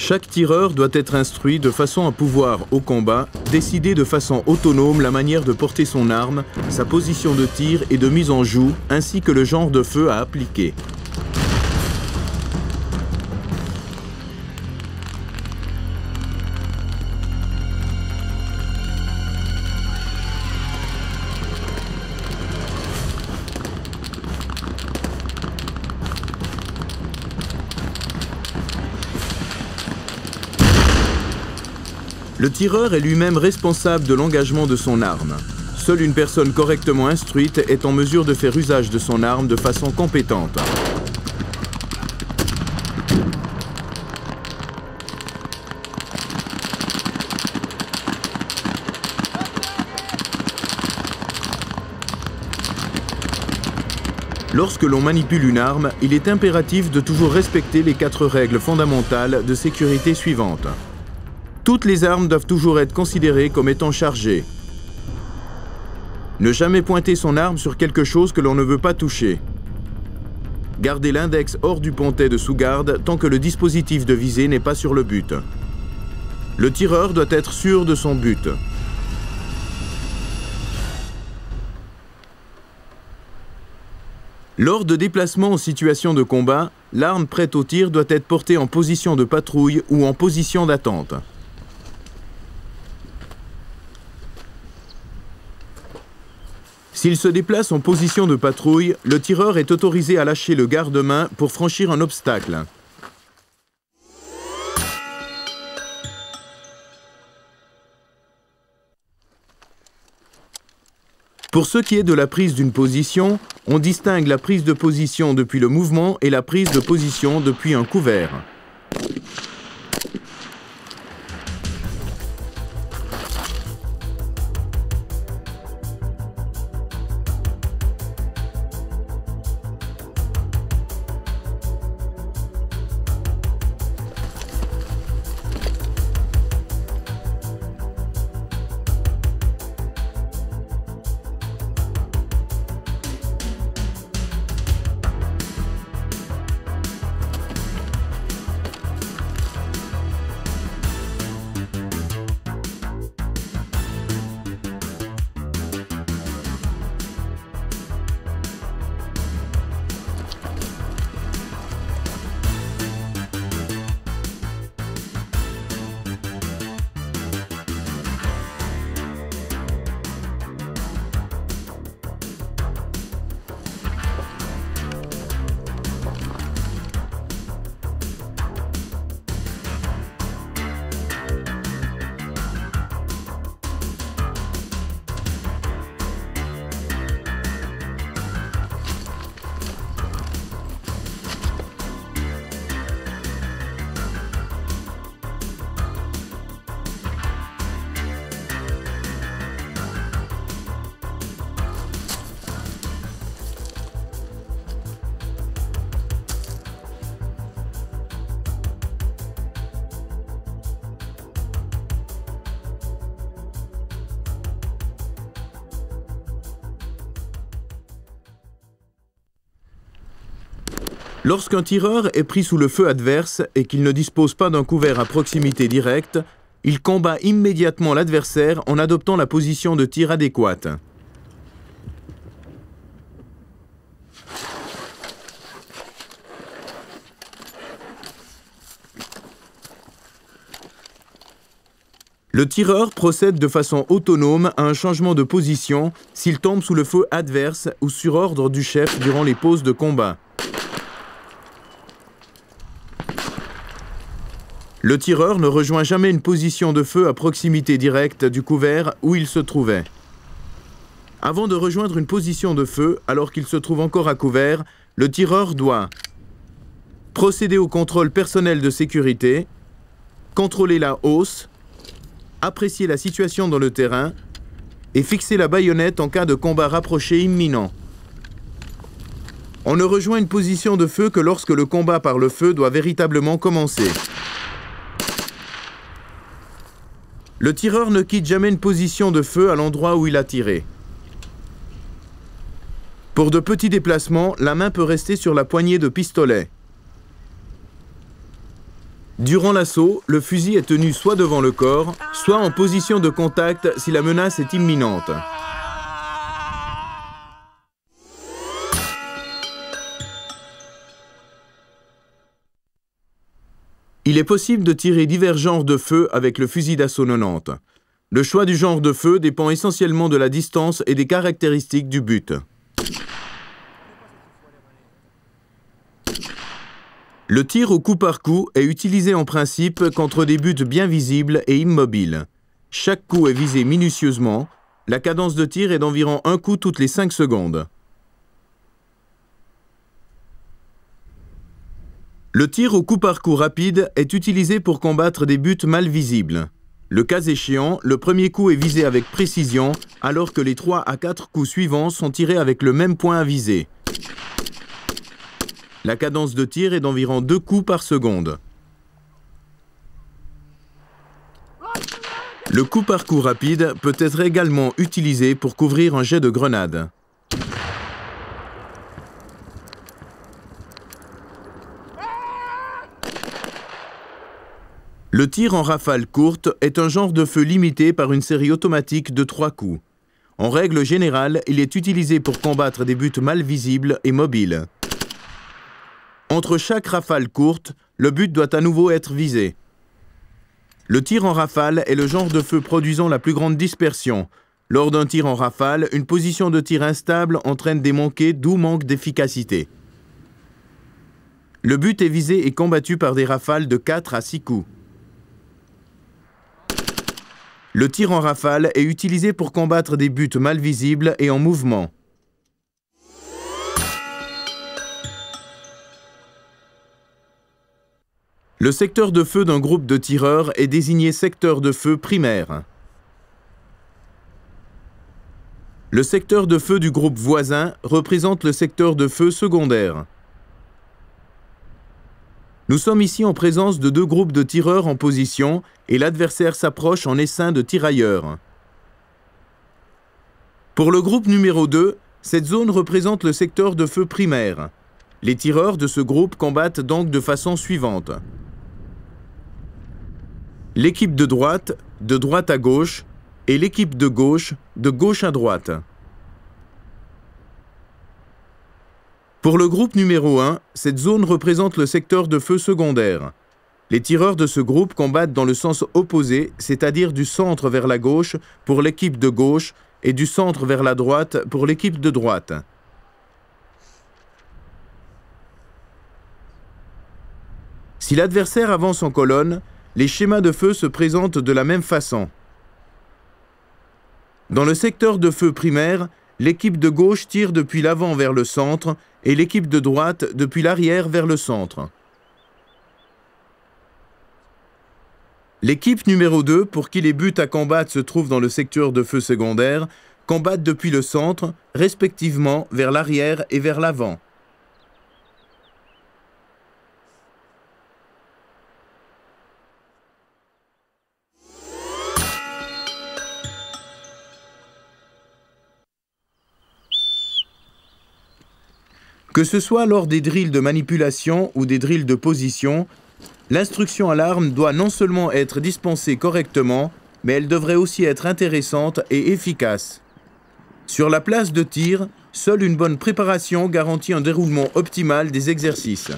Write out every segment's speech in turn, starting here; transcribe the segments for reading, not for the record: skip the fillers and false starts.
Chaque tireur doit être instruit de façon à pouvoir, au combat, décider de façon autonome la manière de porter son arme, sa position de tir et de mise en joue, ainsi que le genre de feu à appliquer. Le tireur est lui-même responsable de l'engagement de son arme. Seule une personne correctement instruite est en mesure de faire usage de son arme de façon compétente. Lorsque l'on manipule une arme, il est impératif de toujours respecter les 4 règles fondamentales de sécurité suivantes. Toutes les armes doivent toujours être considérées comme étant chargées. Ne jamais pointer son arme sur quelque chose que l'on ne veut pas toucher. Garder l'index hors du pontet de sous-garde tant que le dispositif de visée n'est pas sur le but. Le tireur doit être sûr de son but. Lors de déplacements en situation de combat, l'arme prête au tir doit être portée en position de patrouille ou en position d'attente. S'il se déplace en position de patrouille, le tireur est autorisé à lâcher le garde-main pour franchir un obstacle. Pour ce qui est de la prise d'une position, on distingue la prise de position depuis le mouvement et la prise de position depuis un couvert. Lorsqu'un tireur est pris sous le feu adverse et qu'il ne dispose pas d'un couvert à proximité directe, il combat immédiatement l'adversaire en adoptant la position de tir adéquate. Le tireur procède de façon autonome à un changement de position s'il tombe sous le feu adverse ou sur ordre du chef durant les pauses de combat. Le tireur ne rejoint jamais une position de feu à proximité directe du couvert où il se trouvait. Avant de rejoindre une position de feu, alors qu'il se trouve encore à couvert, le tireur doit procéder au contrôle personnel de sécurité, contrôler la hausse, apprécier la situation dans le terrain et fixer la baïonnette en cas de combat rapproché imminent. On ne rejoint une position de feu que lorsque le combat par le feu doit véritablement commencer. Le tireur ne quitte jamais une position de feu à l'endroit où il a tiré. Pour de petits déplacements, la main peut rester sur la poignée de pistolet. Durant l'assaut, le fusil est tenu soit devant le corps, soit en position de contact si la menace est imminente. Il est possible de tirer divers genres de feu avec le fusil d'assaut 90. Le choix du genre de feu dépend essentiellement de la distance et des caractéristiques du but. Le tir au coup par coup est utilisé en principe contre des buts bien visibles et immobiles. Chaque coup est visé minutieusement. La cadence de tir est d'environ un coup toutes les 5 secondes. Le tir au coup par coup rapide est utilisé pour combattre des buts mal visibles. Le cas échéant, le premier coup est visé avec précision, alors que les 3 à 4 coups suivants sont tirés avec le même point à viser. La cadence de tir est d'environ 2 coups par seconde. Le coup par coup rapide peut être également utilisé pour couvrir un jet de grenade. Le tir en rafale courte est un genre de feu limité par une série automatique de 3 coups. En règle générale, il est utilisé pour combattre des buts mal visibles et mobiles. Entre chaque rafale courte, le but doit à nouveau être visé. Le tir en rafale est le genre de feu produisant la plus grande dispersion. Lors d'un tir en rafale, une position de tir instable entraîne des manqués, d'où manque d'efficacité. Le but est visé et combattu par des rafales de 4 à 6 coups. Le tir en rafale est utilisé pour combattre des buts mal visibles et en mouvement. Le secteur de feu d'un groupe de tireurs est désigné secteur de feu primaire. Le secteur de feu du groupe voisin représente le secteur de feu secondaire. Nous sommes ici en présence de 2 groupes de tireurs en position et l'adversaire s'approche en essaim de tirailleurs. Pour le groupe numéro 2, cette zone représente le secteur de feu primaire. Les tireurs de ce groupe combattent donc de façon suivante. L'équipe de droite à gauche, et l'équipe de gauche à droite. Pour le groupe numéro 1, cette zone représente le secteur de feu secondaire. Les tireurs de ce groupe combattent dans le sens opposé, c'est-à-dire du centre vers la gauche pour l'équipe de gauche et du centre vers la droite pour l'équipe de droite. Si l'adversaire avance en colonne, les schémas de feu se présentent de la même façon. Dans le secteur de feu primaire, l'équipe de gauche tire depuis l'avant vers le centre et l'équipe de droite depuis l'arrière vers le centre. L'équipe numéro 2, pour qui les buts à combattre se trouvent dans le secteur de feu secondaire, combattent depuis le centre, respectivement vers l'arrière et vers l'avant. Que ce soit lors des drills de manipulation ou des drills de position, l'instruction à l'arme doit non seulement être dispensée correctement, mais elle devrait aussi être intéressante et efficace. Sur la place de tir, seule une bonne préparation garantit un déroulement optimal des exercices.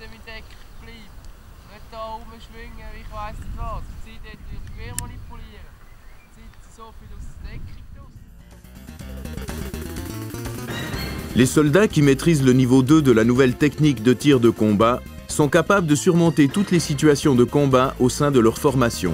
dort im Decker bleiben. Nicht da rumschwingen, ich weiss nicht was. Die Zeit dort durch Gewehr manipulieren. Die Zeit so viel aus der Deckung draus. Les soldats qui maîtrisent le niveau 2 de la nouvelle technique de tir de combat sont capables de surmonter toutes les situations de combat au sein de leur formation.